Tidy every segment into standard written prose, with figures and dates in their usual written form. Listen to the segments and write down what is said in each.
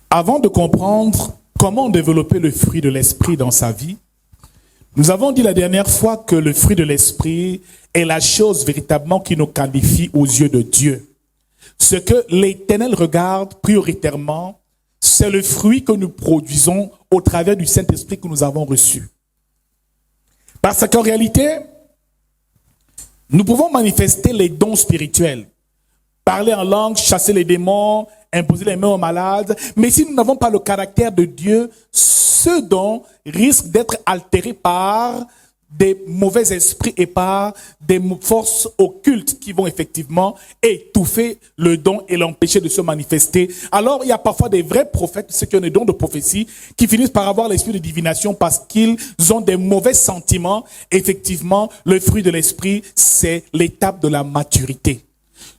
Avant de comprendre comment développer le fruit de l'esprit dans sa vie, nous avons dit la dernière fois que le fruit de l'esprit est la chose véritablement qui nous qualifie aux yeux de Dieu. Ce que l'Éternel regarde prioritairement, c'est le fruit que nous produisons au travers du Saint-Esprit que nous avons reçu. Parce qu'en réalité, nous pouvons manifester les dons spirituels, parler en langue, chasser les démons, imposer les mains aux malades, mais si nous n'avons pas le caractère de Dieu, ce don risque d'être altéré par des mauvais esprits et par des forces occultes qui vont effectivement étouffer le don et l'empêcher de se manifester. Alors, il y a parfois des vrais prophètes, ceux qui ont des dons de prophétie, qui finissent par avoir l'esprit de divination parce qu'ils ont des mauvais sentiments. Effectivement, le fruit de l'esprit, c'est l'étape de la maturité.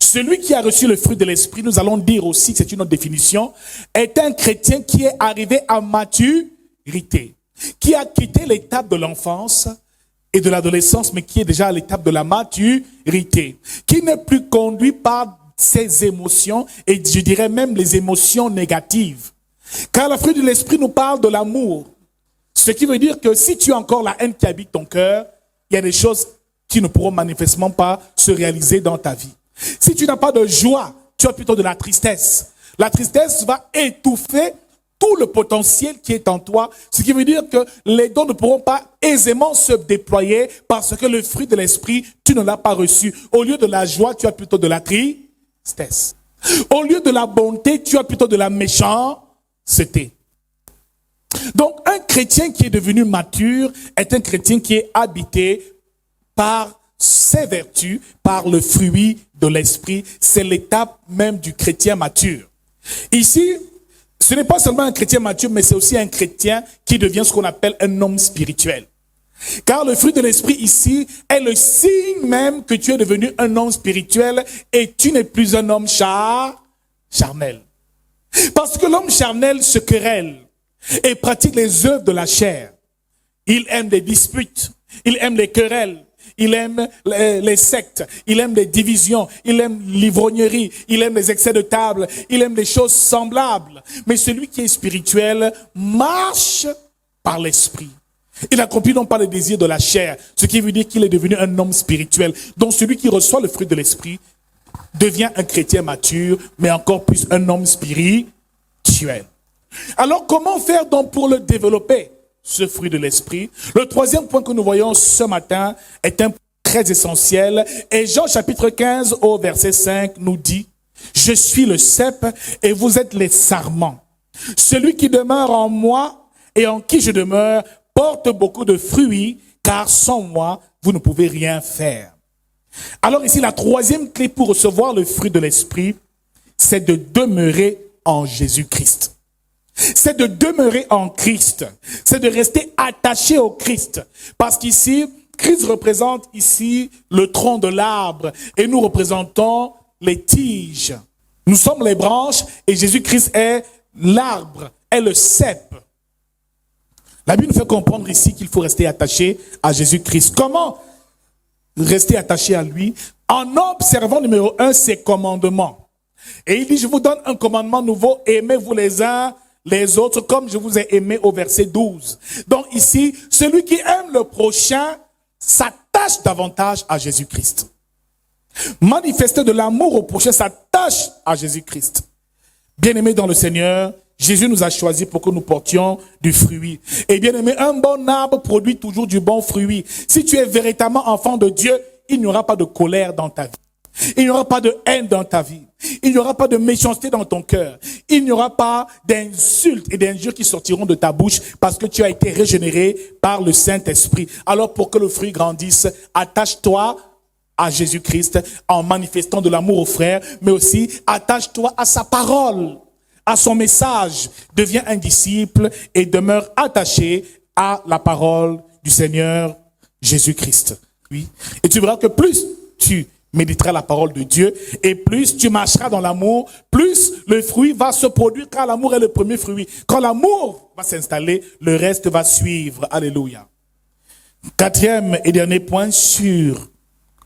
Celui qui a reçu le fruit de l'esprit, nous allons dire aussi, c'est une autre définition, est un chrétien qui est arrivé à maturité, qui a quitté l'étape de l'enfance et de l'adolescence, mais qui est déjà à l'étape de la maturité, qui n'est plus conduit par ses émotions, et je dirais même les émotions négatives. Car le fruit de l'esprit nous parle de l'amour. Ce qui veut dire que si tu as encore la haine qui habite ton cœur, il y a des choses qui ne pourront manifestement pas se réaliser dans ta vie. Si tu n'as pas de joie, tu as plutôt de la tristesse. La tristesse va étouffer tout le potentiel qui est en toi, ce qui veut dire que les dons ne pourront pas aisément se déployer parce que le fruit de l'esprit, tu ne l'as pas reçu. Au lieu de la joie, tu as plutôt de la tristesse. Au lieu de la bonté, tu as plutôt de la méchanceté. Donc, un chrétien qui est devenu mature est un chrétien qui est habité par ses vertus, par le fruit de l'esprit. C'est l'étape même du chrétien mature. Ici, ce n'est pas seulement un chrétien mature, mais c'est aussi un chrétien qui devient ce qu'on appelle un homme spirituel. Car le fruit de l'esprit ici est le signe même que tu es devenu un homme spirituel et tu n'es plus un homme charnel. Parce que l'homme charnel se querelle et pratique les œuvres de la chair. Il aime les disputes, il aime les querelles. Il aime les sectes, il aime les divisions, il aime l'ivrognerie, il aime les excès de table, il aime les choses semblables. Mais celui qui est spirituel marche par l'esprit. Il n'accomplit non pas les désirs de la chair, ce qui veut dire qu'il est devenu un homme spirituel. Donc celui qui reçoit le fruit de l'esprit devient un chrétien mature, mais encore plus un homme spirituel. Alors comment faire donc pour le développer ? Ce fruit de l'esprit. Le troisième point que nous voyons ce matin est un point très essentiel. Et Jean chapitre 15 au verset 5 nous dit, « Je suis le cep et vous êtes les sarments. Celui qui demeure en moi et en qui je demeure porte beaucoup de fruits, car sans moi, vous ne pouvez rien faire. » Alors ici, la troisième clé pour recevoir le fruit de l'esprit, c'est de demeurer en Jésus-Christ. C'est de demeurer en Christ. C'est de rester attaché au Christ. Parce qu'ici, Christ représente ici le tronc de l'arbre et nous représentons les tiges. Nous sommes les branches et Jésus-Christ est l'arbre, est le cep. La Bible nous fait comprendre ici qu'il faut rester attaché à Jésus-Christ. Comment rester attaché à lui? En observant numéro 1, ses commandements. Et il dit, je vous donne un commandement nouveau, aimez-vous les uns les autres comme je vous ai aimé au verset 12. Donc ici, celui qui aime le prochain s'attache davantage à Jésus-Christ. Manifester de l'amour au prochain s'attache à Jésus-Christ. Bien-aimés dans le Seigneur, Jésus nous a choisis pour que nous portions du fruit. Et bien-aimé, un bon arbre produit toujours du bon fruit. Si tu es véritablement enfant de Dieu, il n'y aura pas de colère dans ta vie. Il n'y aura pas de haine dans ta vie. Il n'y aura pas de méchanceté dans ton cœur. Il n'y aura pas d'insultes et d'injures qui sortiront de ta bouche parce que tu as été régénéré par le Saint-Esprit. Alors pour que le fruit grandisse, attache-toi à Jésus-Christ en manifestant de l'amour aux frères, mais aussi attache-toi à sa parole, à son message. Deviens un disciple et demeure attaché à la parole du Seigneur Jésus-Christ. Oui. Et tu verras que plus tu méditeras la parole de Dieu et plus tu marcheras dans l'amour, plus le fruit va se produire car l'amour est le premier fruit. Quand l'amour va s'installer, le reste va suivre. Alléluia. Quatrième et dernier point sur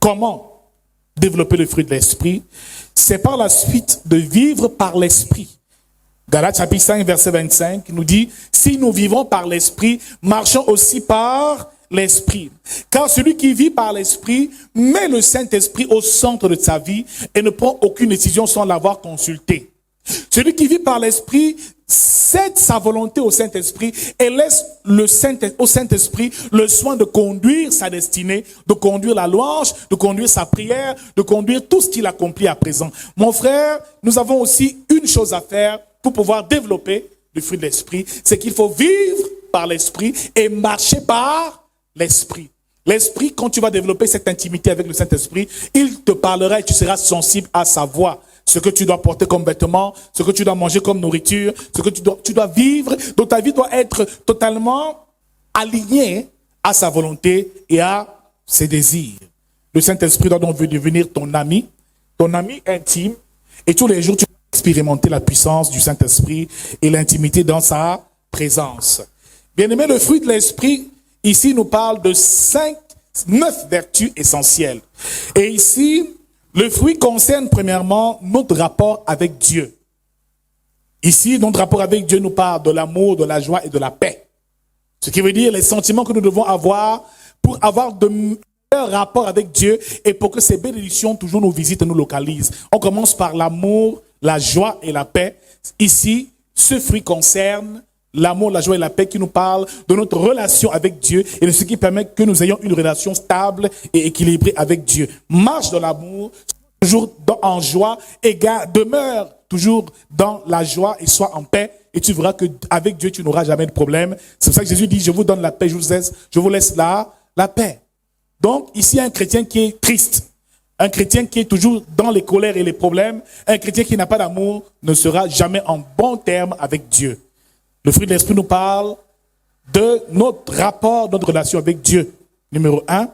comment développer le fruit de l'esprit, c'est par la suite de vivre par l'esprit. Galates chapitre 5, verset 25, nous dit, si nous vivons par l'esprit, marchons aussi par l'esprit. Car celui qui vit par l'esprit met le Saint-Esprit au centre de sa vie et ne prend aucune décision sans l'avoir consulté. Celui qui vit par l'esprit cède sa volonté au Saint-Esprit et laisse au Saint-Esprit le soin de conduire sa destinée, de conduire la louange, de conduire sa prière, de conduire tout ce qu'il accomplit à présent. Mon frère, nous avons aussi une chose à faire pour pouvoir développer le fruit de l'esprit, c'est qu'il faut vivre par l'esprit et marcher par l'esprit. L'esprit, quand tu vas développer cette intimité avec le Saint-Esprit, il te parlera et tu seras sensible à sa voix. Ce que tu dois porter comme vêtements, ce que tu dois manger comme nourriture, ce que tu dois vivre. Donc ta vie doit être totalement alignée à sa volonté et à ses désirs. Le Saint-Esprit doit donc devenir ton ami intime, et tous les jours tu dois expérimenter la puissance du Saint-Esprit et l'intimité dans sa présence. Bien-aimé, le fruit de l'Esprit, ici nous parle de 9 vertus essentielles. Et ici, le fruit concerne premièrement notre rapport avec Dieu. Ici, notre rapport avec Dieu nous parle de l'amour, de la joie et de la paix. Ce qui veut dire les sentiments que nous devons avoir pour avoir de meilleurs rapports avec Dieu et pour que ces bénédictions toujours nous visitent et nous localisent. On commence par l'amour, la joie et la paix. Ici, ce fruit concerne l'amour, la joie et la paix qui nous parle de notre relation avec Dieu et de ce qui permet que nous ayons une relation stable et équilibrée avec Dieu. Marche dans l'amour, toujours en joie, et demeure toujours dans la joie et sois en paix. Et tu verras qu'avec Dieu, tu n'auras jamais de problème. C'est pour ça que Jésus dit, je vous donne la paix, je vous laisse la paix. Donc, ici, un chrétien qui est triste, un chrétien qui est toujours dans les colères et les problèmes, un chrétien qui n'a pas d'amour ne sera jamais en bon terme avec Dieu. Le fruit de l'esprit nous parle de notre rapport, notre relation avec Dieu, numéro 1.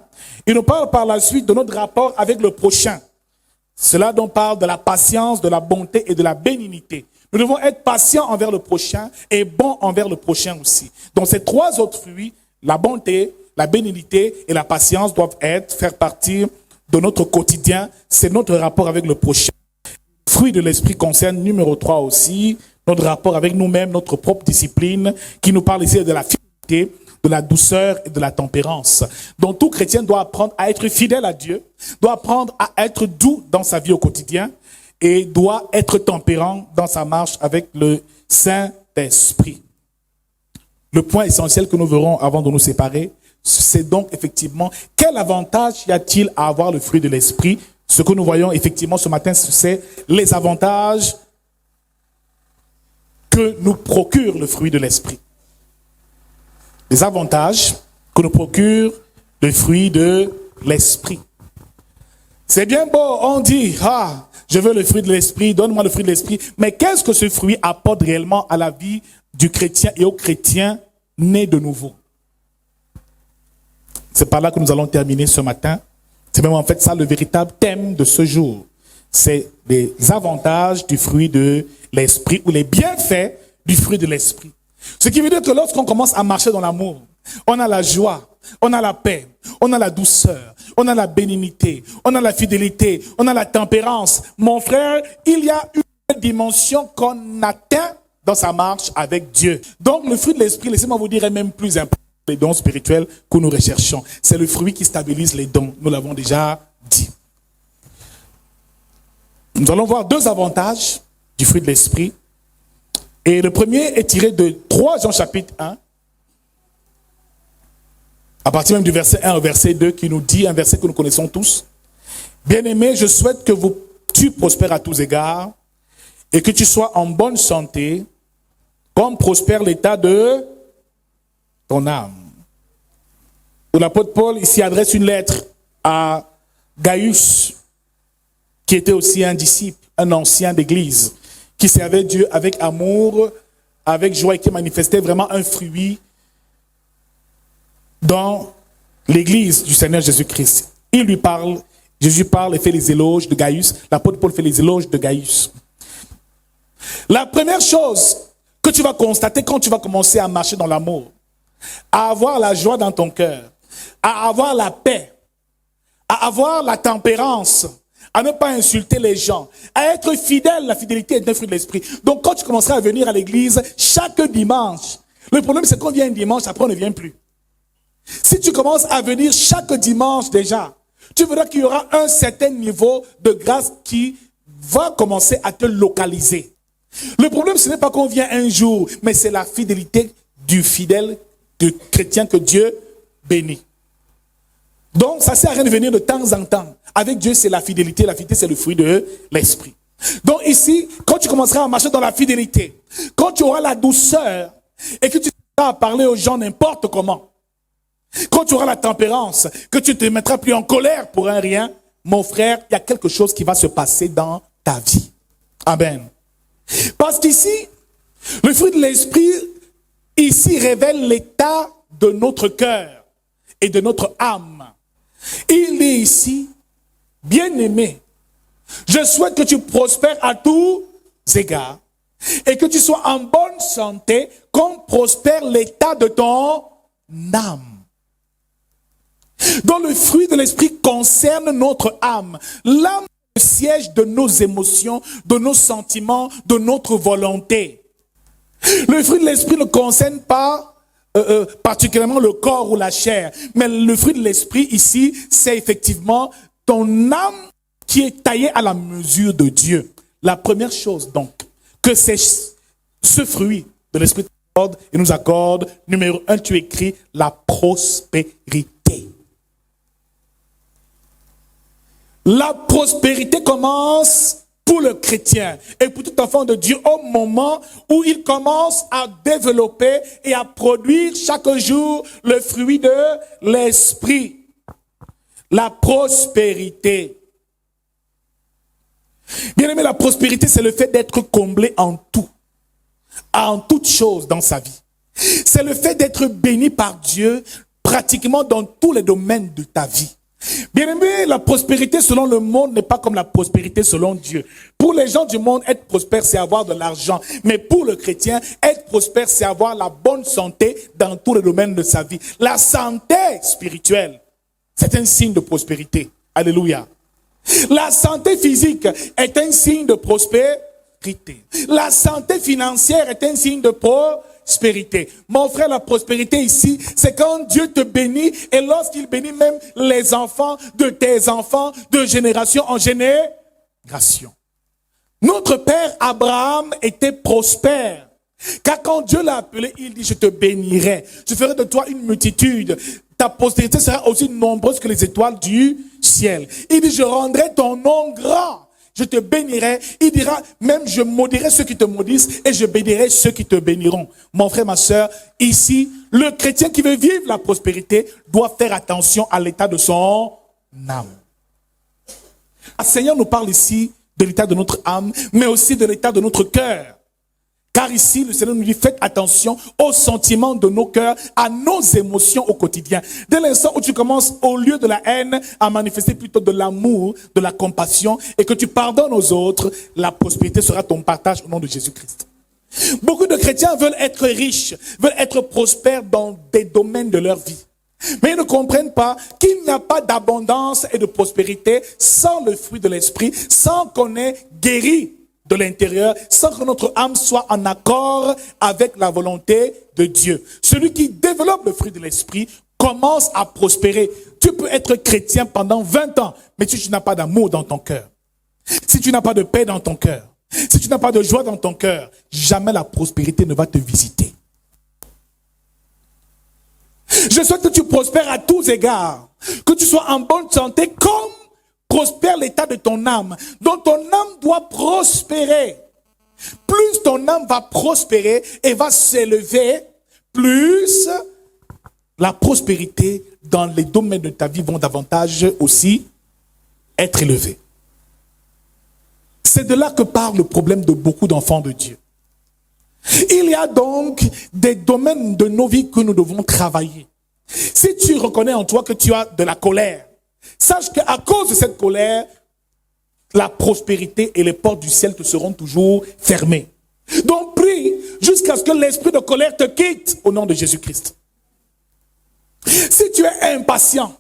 Il nous parle par la suite de notre rapport avec le prochain. Cela dont parle de la patience, de la bonté et de la bénignité. Nous devons être patients envers le prochain et bons envers le prochain aussi. Donc ces 3 autres fruits, la bonté, la bénignité et la patience doivent faire partie de notre quotidien. C'est notre rapport avec le prochain. Le fruit de l'esprit concerne numéro 3 aussi, notre rapport avec nous-mêmes, notre propre discipline, qui nous parle ici de la fidélité, de la douceur et de la tempérance. Donc tout chrétien doit apprendre à être fidèle à Dieu, doit apprendre à être doux dans sa vie au quotidien et doit être tempérant dans sa marche avec le Saint-Esprit. Le point essentiel que nous verrons avant de nous séparer, c'est donc effectivement quel avantage y a-t-il à avoir le fruit de l'Esprit. Ce que nous voyons effectivement ce matin, c'est les avantages que nous procure le fruit de l'Esprit. Les avantages que nous procure le fruit de l'Esprit. C'est bien beau, on dit, je veux le fruit de l'Esprit, donne-moi le fruit de l'Esprit. Mais qu'est-ce que ce fruit apporte réellement à la vie du chrétien et au chrétien né de nouveau? C'est par là que nous allons terminer ce matin. C'est même en fait ça le véritable thème de ce jour. C'est les avantages du fruit de l'Esprit ou les bienfaits du fruit de l'Esprit. Ce qui veut dire que lorsqu'on commence à marcher dans l'amour, on a la joie, on a la paix, on a la douceur, on a la bénignité, on a la fidélité, on a la tempérance. Mon frère, il y a une dimension qu'on atteint dans sa marche avec Dieu. Donc le fruit de l'Esprit, laissez-moi vous dire, est même plus important que les dons spirituels que nous recherchons. C'est le fruit qui stabilise les dons. Nous l'avons déjà dit. Nous allons voir 2 avantages du fruit de l'Esprit. Et le premier est tiré de 3 Jean chapitre 1, à partir même du verset 1 au verset 2, qui nous dit, un verset que nous connaissons tous. Bien-aimé, je souhaite que tu prospères à tous égards et que tu sois en bonne santé, comme prospère l'état de ton âme. L'apôtre Paul ici adresse une lettre à Gaius, qui était aussi un disciple, un ancien d'église, qui servait Dieu avec amour, avec joie et qui manifestait vraiment un fruit dans l'église du Seigneur Jésus-Christ. Il lui parle, Jésus parle et fait les éloges de Gaius. L'apôtre Paul fait les éloges de Gaius. La première chose que tu vas constater quand tu vas commencer à marcher dans l'amour, à avoir la joie dans ton cœur, à avoir la paix, à avoir la tempérance, à ne pas insulter les gens, à être fidèle. La fidélité est un fruit de l'esprit. Donc quand tu commenceras à venir à l'église chaque dimanche, le problème c'est qu'on vient un dimanche, après on ne vient plus. Si tu commences à venir chaque dimanche déjà, tu verras qu'il y aura un certain niveau de grâce qui va commencer à te localiser. Le problème ce n'est pas qu'on vient un jour, mais c'est la fidélité du fidèle, du chrétien que Dieu bénit. Donc, ça ne sert à rien de venir de temps en temps. Avec Dieu, c'est la fidélité. La fidélité, c'est le fruit de l'esprit. Donc ici, quand tu commenceras à marcher dans la fidélité, quand tu auras la douceur et que tu seras à parler aux gens n'importe comment, quand tu auras la tempérance, que tu ne te mettras plus en colère pour un rien, mon frère, il y a quelque chose qui va se passer dans ta vie. Amen. Parce qu'ici, le fruit de l'esprit, ici, révèle l'état de notre cœur et de notre âme. Il est ici, bien-aimé, je souhaite que tu prospères à tous égards et que tu sois en bonne santé, comme prospère l'état de ton âme. Donc le fruit de l'esprit concerne notre âme. L'âme est le siège de nos émotions, de nos sentiments, de notre volonté. Le fruit de l'esprit ne concerne pas particulièrement le corps ou la chair. Mais le fruit de l'esprit ici, c'est effectivement ton âme qui est taillée à la mesure de Dieu. La première chose donc, que c'est ce fruit de l'esprit et nous accorde, numéro 1, tu écris la prospérité. La prospérité commence pour le chrétien et pour tout enfant de Dieu au moment où il commence à développer et à produire chaque jour le fruit de l'esprit. La prospérité. Bien aimé, la prospérité, c'est le fait d'être comblé en tout, en toutes choses dans sa vie. C'est le fait d'être béni par Dieu pratiquement dans tous les domaines de ta vie. Bien aimé, la prospérité selon le monde n'est pas comme la prospérité selon Dieu. Pour les gens du monde, être prospère, c'est avoir de l'argent. Mais pour le chrétien, être prospère, c'est avoir la bonne santé dans tous les domaines de sa vie. La santé spirituelle, c'est un signe de prospérité. Alléluia. La santé physique est un signe de prospérité. La santé financière est un signe de prospérité. Mon frère, la prospérité ici, c'est quand Dieu te bénit et lorsqu'il bénit même les enfants de tes enfants de génération en génération. Notre père Abraham était prospère. Car quand Dieu l'a appelé, il dit, je te bénirai. Je ferai de toi une multitude. Ta postérité sera aussi nombreuse que les étoiles du ciel. Il dit, je rendrai ton nom grand. Je te bénirai. Il dira, même je maudirai ceux qui te maudissent et je bénirai ceux qui te béniront. Mon frère, ma soeur, ici, le chrétien qui veut vivre la prospérité doit faire attention à l'état de son âme. Le Seigneur nous parle ici de l'état de notre âme, mais aussi de l'état de notre cœur. Car ici, le Seigneur nous dit, faites attention aux sentiments de nos cœurs, à nos émotions au quotidien. Dès l'instant où tu commences, au lieu de la haine, à manifester plutôt de l'amour, de la compassion, et que tu pardonnes aux autres, la prospérité sera ton partage au nom de Jésus-Christ. Beaucoup de chrétiens veulent être riches, veulent être prospères dans des domaines de leur vie. Mais ils ne comprennent pas qu'il n'y a pas d'abondance et de prospérité sans le fruit de l'esprit, sans qu'on ait guéri de l'intérieur, sans que notre âme soit en accord avec la volonté de Dieu. Celui qui développe le fruit de l'esprit commence à prospérer. Tu peux être chrétien pendant 20 ans, mais si tu n'as pas d'amour dans ton cœur, si tu n'as pas de paix dans ton cœur, si tu n'as pas de joie dans ton cœur, jamais la prospérité ne va te visiter. Je souhaite que tu prospères à tous égards, que tu sois en bonne santé comme prospère l'état de ton âme. Donc ton âme doit prospérer. Plus ton âme va prospérer et va s'élever, plus la prospérité dans les domaines de ta vie vont davantage aussi être élevés. C'est de là que part le problème de beaucoup d'enfants de Dieu. Il y a donc des domaines de nos vies que nous devons travailler. Si tu reconnais en toi que tu as de la colère, sache qu'à cause de cette colère, la prospérité et les portes du ciel te seront toujours fermées. Donc prie jusqu'à ce que l'esprit de colère te quitte au nom de Jésus-Christ. Si tu es impatient,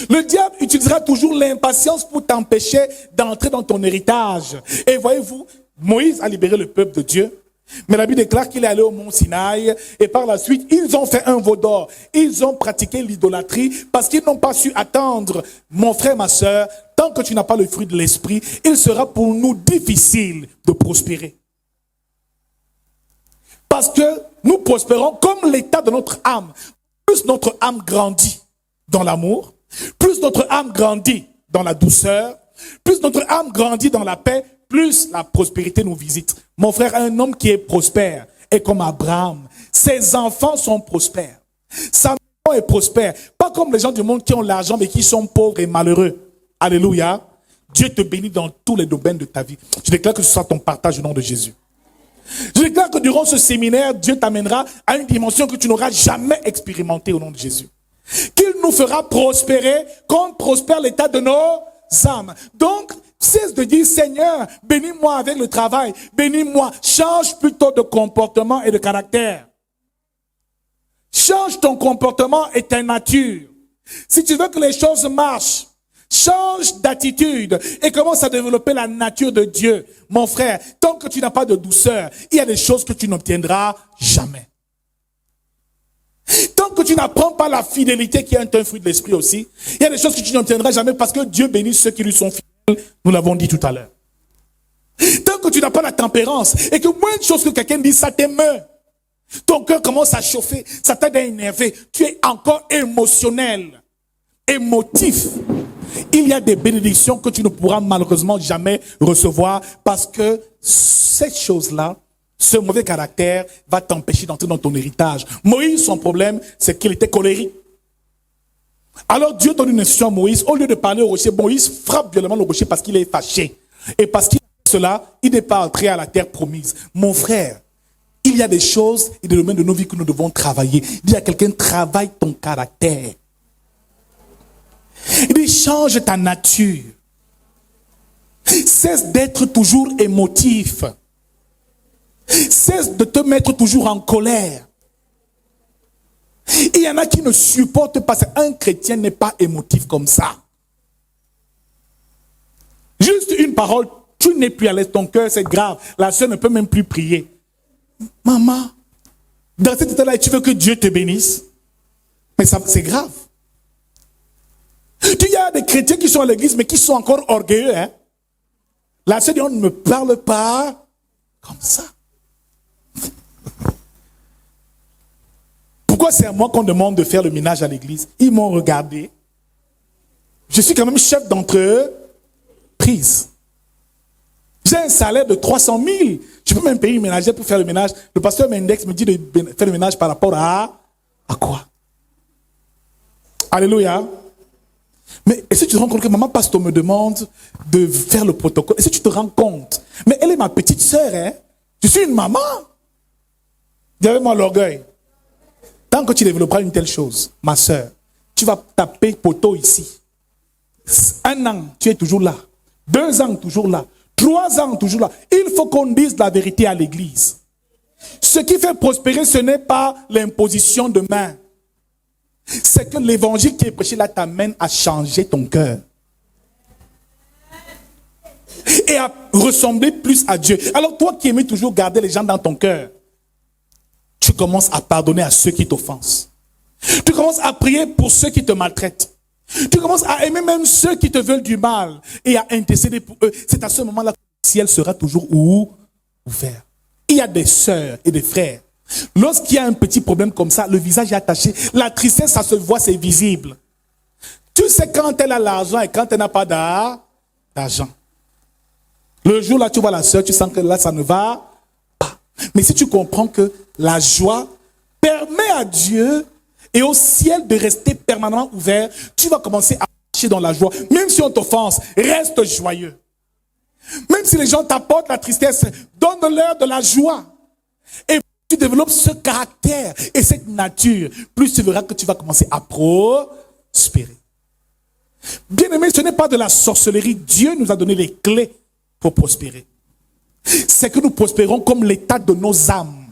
Le diable utilisera toujours l'impatience pour t'empêcher d'entrer dans ton héritage. Et voyez-vous, Moïse a libéré le peuple de Dieu. Mais la Bible déclare qu'il est allé au mont Sinaï et par la suite, ils ont fait un veau d'or. Ils ont pratiqué l'idolâtrie parce qu'ils n'ont pas su attendre. Mon frère, ma soeur, tant que tu n'as pas le fruit de l'esprit, il sera pour nous difficile de prospérer. Parce que nous prospérons comme l'état de notre âme. Plus notre âme grandit dans l'amour, plus notre âme grandit dans la douceur, plus notre âme grandit dans la paix, plus la prospérité nous visite. Mon frère, un homme qui est prospère est comme Abraham. Ses enfants sont prospères. Sa maison est prospère. Pas comme les gens du monde qui ont l'argent mais qui sont pauvres et malheureux. Alléluia. Dieu te bénit dans tous les domaines de ta vie. Je déclare que ce soit ton partage au nom de Jésus. Je déclare que durant ce séminaire, Dieu t'amènera à une dimension que tu n'auras jamais expérimentée au nom de Jésus. Qu'il nous fera prospérer comme prospère l'état de nos âmes. Donc, cesse de dire, Seigneur, bénis-moi avec le travail, bénis-moi. Change plutôt de comportement et de caractère. Change ton comportement et ta nature. Si tu veux que les choses marchent, change d'attitude et commence à développer la nature de Dieu. Mon frère, tant que tu n'as pas de douceur, il y a des choses que tu n'obtiendras jamais. Tant que tu n'apprends pas la fidélité qui est un fruit de l'esprit aussi, il y a des choses que tu n'obtiendras jamais parce que Dieu bénit ceux qui lui sont fidèles. Nous l'avons dit tout à l'heure. Tant que tu n'as pas la tempérance et que moins de choses que quelqu'un dit, ça t'émeut. Ton cœur commence à chauffer, ça t'aide à énerver. Tu es encore émotionnel, émotif. Il y a des bénédictions que tu ne pourras malheureusement jamais recevoir parce que cette chose-là, ce mauvais caractère va t'empêcher d'entrer dans ton héritage. Moïse, son problème, c'est qu'il était colérique. Alors Dieu donne une instruction à Moïse. Au lieu de parler au rocher, Moïse frappe violemment le rocher parce qu'il est fâché. Et parce qu'il a fait cela, il n'est pas entré à la terre promise. Mon frère, il y a des choses et des domaines de nos vies que nous devons travailler. Il dit à quelqu'un, travaille ton caractère. Il dit, change ta nature. Cesse d'être toujours émotif. Cesse de te mettre toujours en colère. Il y en a qui ne supportent pas ça. Un chrétien n'est pas émotif comme ça. Juste une parole, tu n'es plus à l'aise, ton cœur c'est grave. La sœur ne peut même plus prier. Maman, dans cet état-là, tu veux que Dieu te bénisse? Mais ça, c'est grave. Il y a des chrétiens qui sont à l'église mais qui sont encore orgueilleux. Hein? La sœur dit, on ne me parle pas comme ça. Pourquoi c'est à moi qu'on demande de faire le ménage à l'église? Ils m'ont regardé. Je suis quand même chef d'entreprise. J'ai un salaire de 300 000. Je peux même payer une ménagère pour faire le ménage. Le pasteur Mendex me dit de faire le ménage par rapport à quoi? Alléluia. Mais est-ce que tu te rends compte que maman pasteur me demande de faire le protocole? Est-ce que tu te rends compte? Mais elle est ma petite sœur, hein? Je suis une maman. Dis avec moi l'orgueil. Tant que tu développeras une telle chose, ma sœur, tu vas taper poteau ici. 1 an, tu es toujours là. 2 ans, toujours là. 3 ans, toujours là. Il faut qu'on dise la vérité à l'église. Ce qui fait prospérer, ce n'est pas l'imposition de main. C'est que l'évangile qui est prêché là t'amène à changer ton cœur. Et à ressembler plus à Dieu. Alors toi qui aimais toujours garder les gens dans ton cœur, tu commences à pardonner à ceux qui t'offensent. Tu commences à prier pour ceux qui te maltraitent. Tu commences à aimer même ceux qui te veulent du mal et à intercéder pour eux. C'est à ce moment-là que le ciel sera toujours ouvert. Il y a des sœurs et des frères. Lorsqu'il y a un petit problème comme ça, le visage est attaché. La tristesse, ça se voit, c'est visible. Tu sais quand elle a l'argent et quand elle n'a pas d'argent. Le jour là, tu vois la sœur, tu sens que là, ça ne va pas. Mais si tu comprends que la joie permet à Dieu et au ciel de rester permanemment ouvert, tu vas commencer à marcher dans la joie. Même si on t'offense, reste joyeux. Même si les gens t'apportent la tristesse, donne-leur de la joie. Et tu développes ce caractère et cette nature, plus tu verras que tu vas commencer à prospérer. Bien aimé, ce n'est pas de la sorcellerie. Dieu nous a donné les clés pour prospérer. C'est que nous prospérons comme l'état de nos âmes.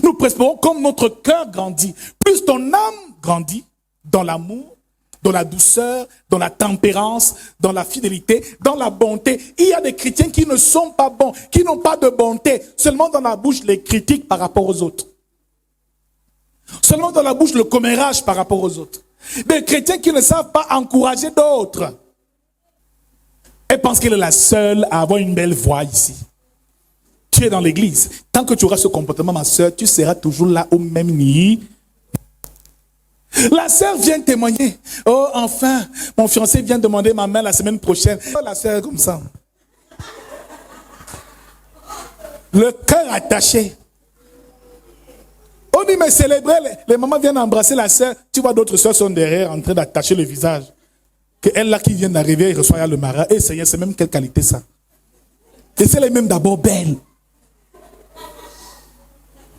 Nous prospérons comme notre cœur grandit. Plus ton âme grandit dans l'amour, dans la douceur, dans la tempérance, dans la fidélité, dans la bonté. Il y a des chrétiens qui ne sont pas bons, qui n'ont pas de bonté. Seulement dans la bouche, les critiques par rapport aux autres. Seulement dans la bouche, le commérage par rapport aux autres. Des chrétiens qui ne savent pas encourager d'autres. Elle pense qu'elle est la seule à avoir une belle voix ici. Tu es dans l'église. Tant que tu auras ce comportement, ma soeur, tu seras toujours là au même nid. La sœur vient témoigner. Oh, enfin, mon fiancé vient demander ma main la semaine prochaine. Oh, la sœur est comme ça. Le cœur attaché. On dit, mais célébrer, les mamans viennent embrasser la sœur. Tu vois, d'autres sœurs sont derrière en train d'attacher le visage. Que elle là qui vient d'arriver, il reçoit le mariage. Et Seigneur, c'est même quelle qualité ça. Et c'est les mêmes d'abord belles.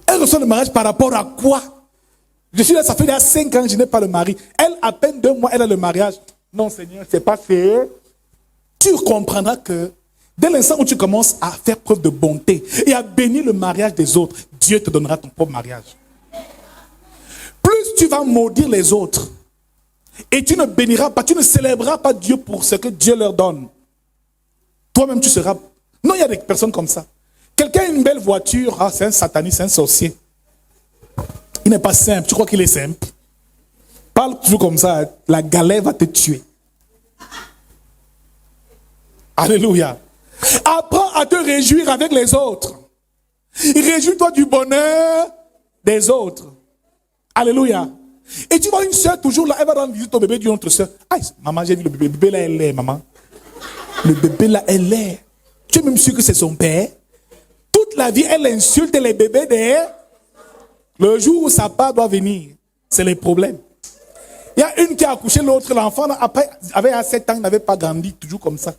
Elle reçoit le mariage par rapport à quoi? Je suis là, ça fait déjà 5 ans que je n'ai pas le mari. Elle, à peine 2 mois, elle a le mariage. Non, Seigneur, c'est pas fait. Tu comprendras que dès l'instant où tu commences à faire preuve de bonté et à bénir le mariage des autres, Dieu te donnera ton propre mariage. Plus tu vas maudire les autres et tu ne béniras pas, tu ne célébreras pas Dieu pour ce que Dieu leur donne. Toi-même, tu seras... Non, il y a des personnes comme ça. Quelqu'un a une belle voiture, ah, c'est un sataniste, c'est un sorcier. Il n'est pas simple, tu crois qu'il est simple? Parle toujours comme ça, la galère va te tuer. Alléluia. Apprends à te réjouir avec les autres. Réjouis-toi du bonheur des autres. Alléluia. Et tu vois une soeur toujours là, elle va rendre visite au bébé d'une autre soeur. Aïe, maman, j'ai vu le bébé. Le bébé là, elle est, maman. Le bébé là, elle est. Tu es même sûr que c'est son père? Toute la vie, elle insulte les bébés des... Le jour où sa part doit venir, c'est les problèmes. Il y a une qui a accouché l'autre, l'enfant, après, avait 7 ans, il n'avait pas grandi, toujours comme ça.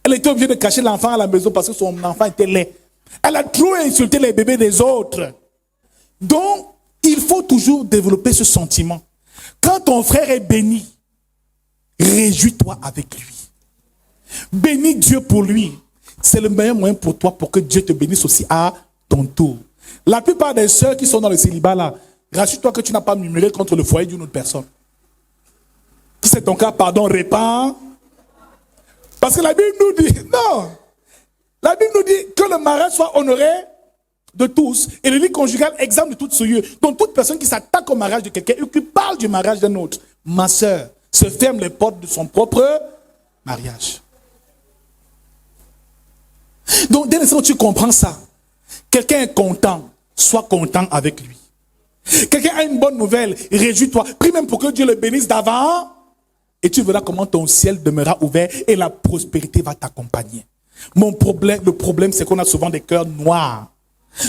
Elle était obligée de cacher l'enfant à la maison parce que son enfant était laid. Elle a trop insulté les bébés des autres. Donc, il faut toujours développer ce sentiment. Quand ton frère est béni, réjouis-toi avec lui. Bénis Dieu pour lui. C'est le meilleur moyen pour toi pour que Dieu te bénisse aussi à ton tour. La plupart des sœurs qui sont dans le célibat là, rassure-toi que tu n'as pas murmuré contre le foyer d'une autre personne. Si c'est ton cas, pardon, répands. Parce que la Bible nous dit, non. La Bible nous dit que le mariage soit honoré de tous et le lit conjugal exempt de toute souillure. Donc toute personne qui s'attaque au mariage de quelqu'un et qui parle du mariage d'un autre, ma sœur, se ferme les portes de son propre mariage. Donc dès l'instant où tu comprends ça, quelqu'un est content, sois content avec lui. Quelqu'un a une bonne nouvelle, réjouis-toi. Prie même pour que Dieu le bénisse d'avant. Et tu verras comment ton ciel demeurera ouvert et la prospérité va t'accompagner. Le problème, c'est qu'on a souvent des cœurs noirs.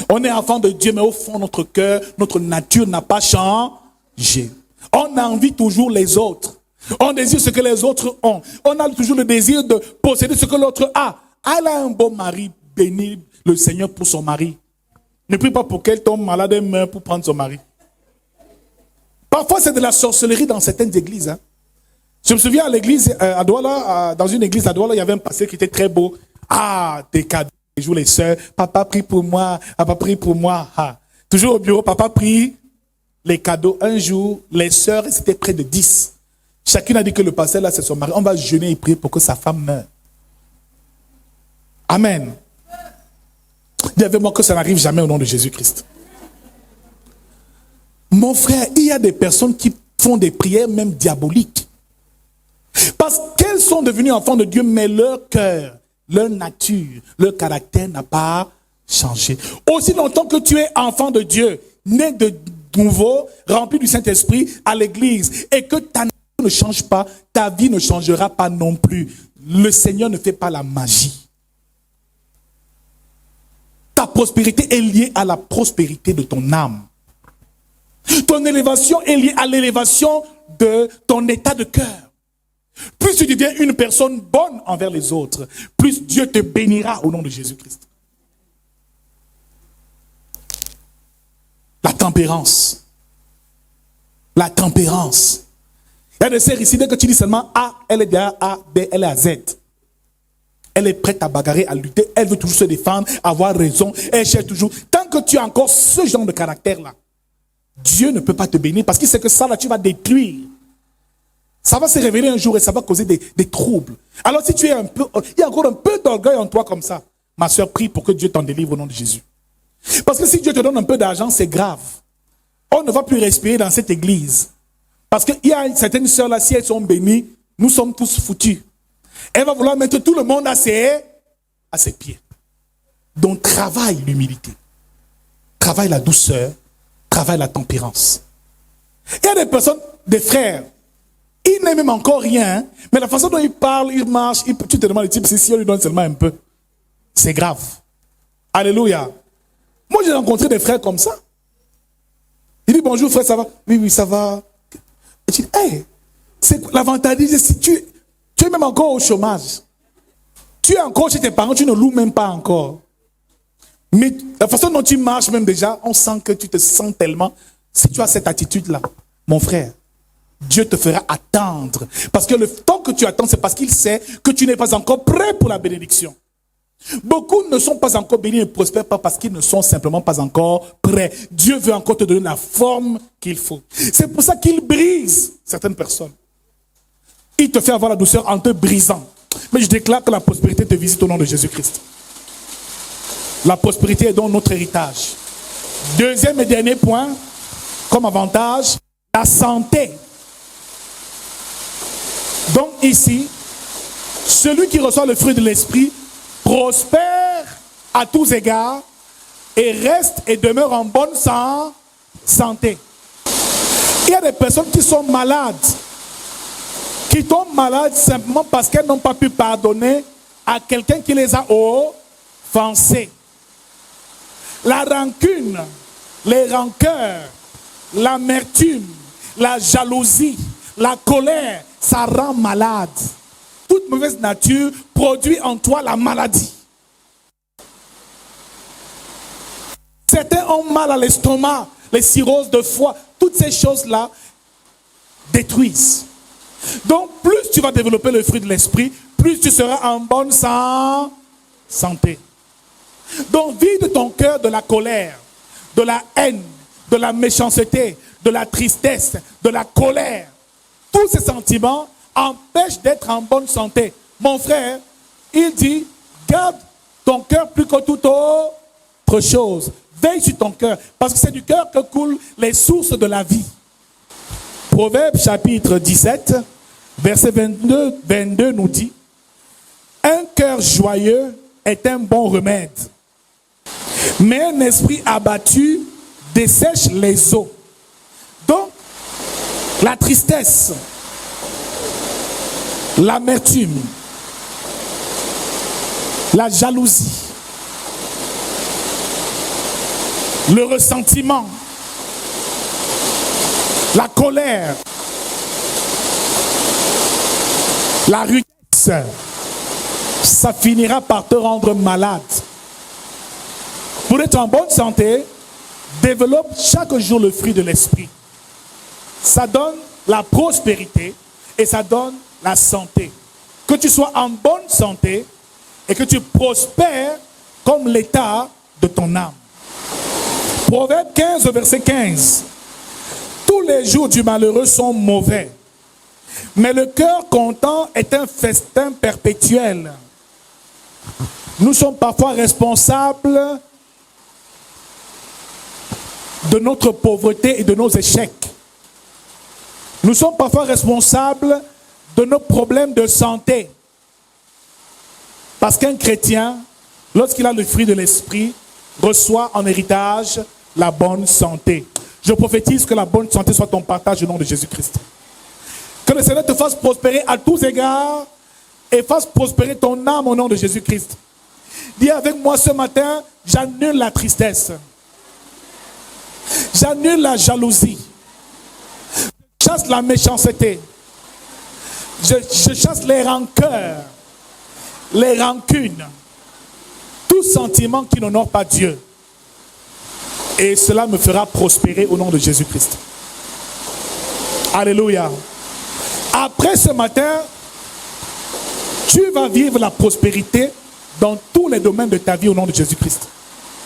On est enfant de Dieu, mais au fond, notre cœur, notre nature n'a pas changé. On envie toujours les autres. On désire ce que les autres ont. On a toujours le désir de posséder ce que l'autre a. Elle a un bon mari, bénis le Seigneur pour son mari. Ne prie pas pour qu'elle tombe malade et meure pour prendre son mari. Parfois, c'est de la sorcellerie dans certaines églises. Hein. Je me souviens à l'église à Douala, dans une église à Douala, il y avait un pasteur qui était très beau. Ah, des cadeaux. Les jours, les sœurs, papa prie pour moi, papa prie pour moi. Ah. Toujours au bureau, papa prie les cadeaux. Un jour, les sœurs, c'était près de 10. Chacune a dit que le pasteur là, c'est son mari. On va jeûner et prier pour que sa femme meure. Amen. Dis avec moi que ça n'arrive jamais au nom de Jésus-Christ. Mon frère, il y a des personnes qui font des prières même diaboliques. Parce qu'elles sont devenues enfants de Dieu, mais leur cœur, leur nature, leur caractère n'a pas changé. Aussi longtemps que tu es enfant de Dieu, né de nouveau, rempli du Saint-Esprit à l'église, et que ta nature ne change pas, ta vie ne changera pas non plus. Le Seigneur ne fait pas la magie. Ta prospérité est liée à la prospérité de ton âme. Ton élévation est liée à l'élévation de ton état de cœur. Plus tu deviens une personne bonne envers les autres, plus Dieu te bénira au nom de Jésus-Christ. La tempérance. La tempérance. Il y a des sœurs ici, dès que tu dis seulement A, elle est derrière A, B, elle est à Z. Elle est prête à bagarrer, à lutter. Elle veut toujours se défendre, avoir raison. Elle cherche toujours. Tant que tu as encore ce genre de caractère-là, Dieu ne peut pas te bénir parce qu'il sait que ça, là, tu vas détruire. Ça va se révéler un jour et ça va causer des troubles. Alors si tu es il y a encore un peu d'orgueil en toi comme ça, ma soeur, prie pour que Dieu t'en délivre au nom de Jésus. Parce que si Dieu te donne un peu d'argent, c'est grave. On ne va plus respirer dans cette église. Parce qu'il y a certaines sœurs là, si elles sont bénies, nous sommes tous foutus. Elle va vouloir mettre tout le monde à ses pieds. Donc travaille l'humilité. Travaille la douceur. Travaille la tempérance. Il y a des personnes, des frères, ils n'aiment même encore rien, mais la façon dont ils parlent, ils marchent, tu te demandes le type, si on lui donne seulement un peu, c'est grave. Alléluia. Moi, j'ai rencontré des frères comme ça. Il dit, bonjour frère, ça va? Oui, ça va. Et je dis, hey, c'est l'avantage, si tu es même encore au chômage. Tu es encore chez tes parents, tu ne loues même pas encore. Mais la façon dont tu marches même déjà, on sent que tu te sens tellement. Si tu as cette attitude-là, mon frère, Dieu te fera attendre. Parce que le temps que tu attends, c'est parce qu'il sait que tu n'es pas encore prêt pour la bénédiction. Beaucoup ne sont pas encore bénis et prospèrent pas parce qu'ils ne sont simplement pas encore prêts. Dieu veut encore te donner la forme qu'il faut. C'est pour ça qu'il brise certaines personnes. Il te fait avoir la douceur en te brisant. Mais je déclare que la prospérité te visite au nom de Jésus-Christ. La prospérité est donc notre héritage. Deuxième et dernier point, comme avantage, la santé. Donc ici, celui qui reçoit le fruit de l'esprit prospère à tous égards et reste et demeure en bonne santé. Il y a des personnes qui sont malades, qui tombent malades simplement parce qu'elles n'ont pas pu pardonner à quelqu'un qui les a offensés. La rancune, les rancœurs, l'amertume, la jalousie, la colère, ça rend malade. Toute mauvaise nature produit en toi la maladie. Certains ont mal à l'estomac, les cirrhoses de foie, toutes ces choses-là détruisent. Donc, plus tu vas développer le fruit de l'esprit, plus tu seras en bonne santé. Donc, vide ton cœur de la colère, de la haine, de la méchanceté, de la tristesse, de la colère. Tous ces sentiments empêchent d'être en bonne santé. Mon frère, il dit, garde ton cœur plus que toute autre chose. Veille sur ton cœur, parce que c'est du cœur que coulent les sources de la vie. Proverbe chapitre 17, verset 22 nous dit, un cœur joyeux est un bon remède, mais un esprit abattu dessèche les eaux. Donc, la tristesse, l'amertume, la jalousie, le ressentiment, la colère, la rudesse, ça finira par te rendre malade. Pour être en bonne santé, développe chaque jour le fruit de l'esprit. Ça donne la prospérité et ça donne la santé. Que tu sois en bonne santé et que tu prospères comme l'état de ton âme. Proverbe 15, verset 15. Tous les jours du malheureux sont mauvais, mais le cœur content est un festin perpétuel. Nous sommes parfois responsables de notre pauvreté et de nos échecs. Nous sommes parfois responsables de nos problèmes de santé. Parce qu'un chrétien, lorsqu'il a le fruit de l'esprit, reçoit en héritage la bonne santé. Je prophétise que la bonne santé soit ton partage au nom de Jésus-Christ. Que le Seigneur te fasse prospérer à tous égards et fasse prospérer ton âme au nom de Jésus-Christ. Dis avec moi ce matin, j'annule la tristesse. J'annule la jalousie. Je chasse la méchanceté. Je chasse les rancœurs, les rancunes, tout sentiment qui n'honore pas Dieu. Et cela me fera prospérer au nom de Jésus-Christ. Alléluia. Après ce matin, tu vas vivre la prospérité dans tous les domaines de ta vie au nom de Jésus-Christ.